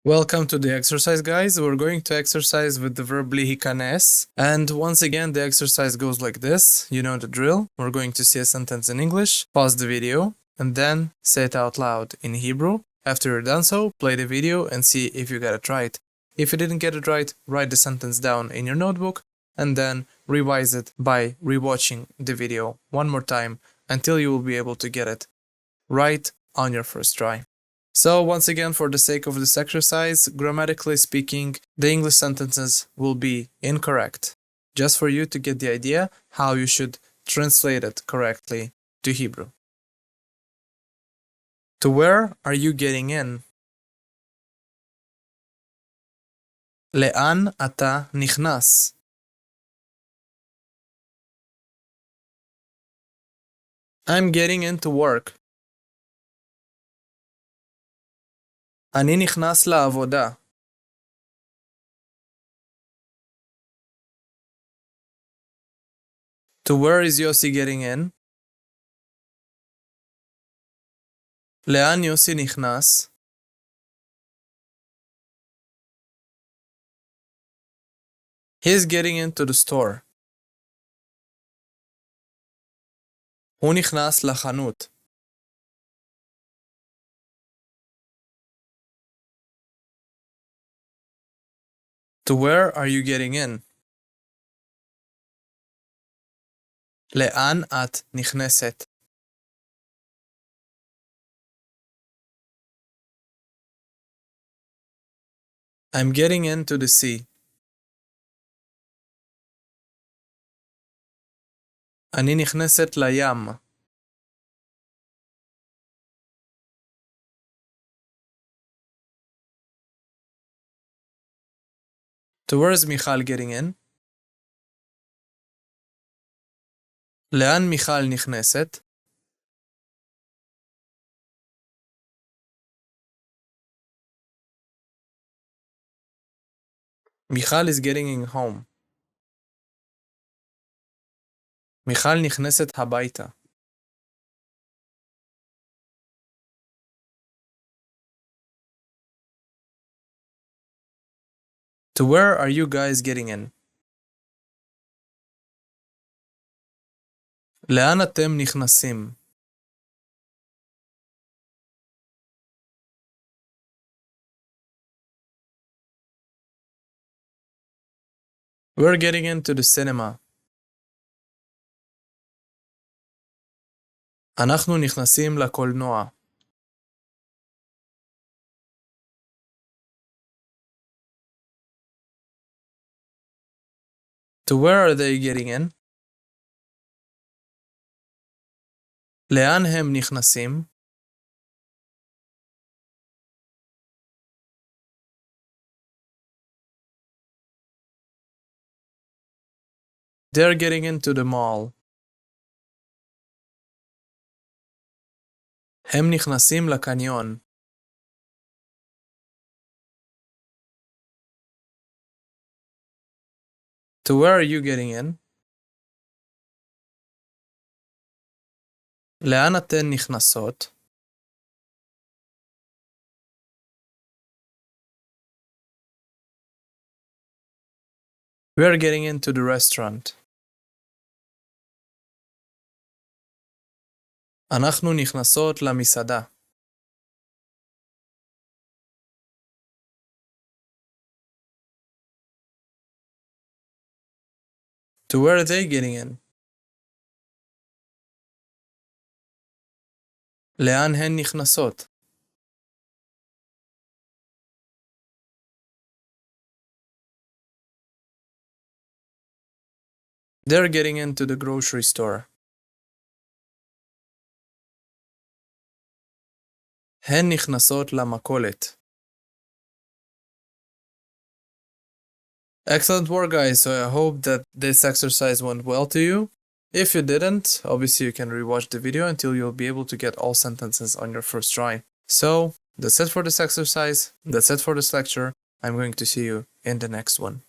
Welcome to the exercise, guys. We're going to exercise with the verb lihikanes. And once again, the exercise goes like this. You know the drill. We're going to see a sentence in English, pause the video, and then say it out loud in Hebrew. After you're done so, play the video and see if you got it right. If you didn't get it right, write the sentence down in your notebook and then revise it by rewatching the video one more time until you will be able to get it right on your first try. So once again, for the sake of this exercise, grammatically speaking, the English sentences will be incorrect, just for you to get the idea how you should translate it correctly to Hebrew. To where are you getting in? לאן אתה נכנס? I'm getting into work. אני נכנס לעבודה. To where is Yossi getting in? לאן יוסי נכנס? He's getting into the store. הוא נכנס לחנות. To where are you getting in? לאן את נכנסת? I'm getting into the sea. אני נכנסת לים. To where is מיכל getting in? לאן מיכל נכנסת? מיכל is getting in home. מיכל נכנסת הביתה. To where are you guys getting in? לאן אתם נכנסים? We're getting into the cinema. אנחנו נכנסים לקולנוע. To where are they getting in? לאן הם נכנסים? They're getting into the mall. הם נכנסים לקניון. To where are you getting in? לאן אתן נכנסות? We are getting into the restaurant. אנחנו נכנסות למסעדה. To where are they getting in? לאן הן נכנסות? They're getting into the grocery store. הן נכנסות למכולת. Excellent work, guys. So I hope that this exercise went well to you. If you didn't, obviously you can rewatch the video until you'll be able to get all sentences on your first try. So that's it for this exercise. That's it for this lecture. I'm going to see you in the next one.